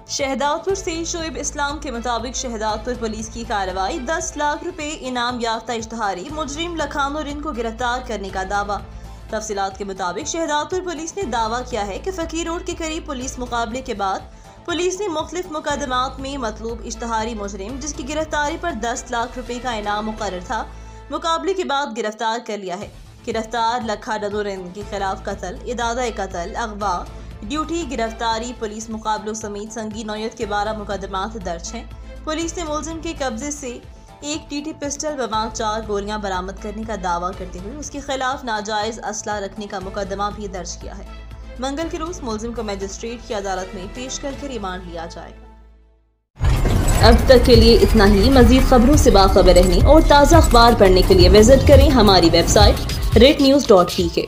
शहदादपुर से शोएब इस्लाम के मुताबिक शहदादपुर पुलिस की कार्रवाई 10 लाख रुपए इनाम याफ्ता इश्तहारी मुजरिम लखानुरिन को गिरफ्तार करने का दावा। तफसीलात के मुताबिक शहदादपुर पुलिस ने दावा किया है कि फकीर रोड के करीब पुलिस मुकाबले के बाद पुलिस ने मुख्तलिफ मुकदमात में मतलूब इश्तहारी मुजरिम जिसकी गिरफ्तारी पर 10 लाख रुपए का इनाम मुकर्रर था, मुकाबले के बाद गिरफ्तार कर लिया है। गिरफ्तार लखानुरिन के खिलाफ कत्ल, इरादा कत्ल, अगवा, ड्यूटी, गिरफ्तारी, पुलिस मुकाबलों समेत संगीन नौयत के 12 मुकदमात दर्ज हैं। पुलिस ने मुलजिम के कब्जे से एक टीटी पिस्टल व 4 गोलियां बरामद करने का दावा करते हुए उसके खिलाफ नाजायज असला रखने का मुकदमा भी दर्ज किया है। मंगल के रोज मुलजिम को मजिस्ट्रेट की अदालत में पेश करके रिमांड लिया जाएगा। अब तक के लिए इतना ही। मजीद खबरों से बाखबर रहने और ताज़ा अखबार पढ़ने के लिए विजिट करें हमारी वेबसाइट rednews.pk।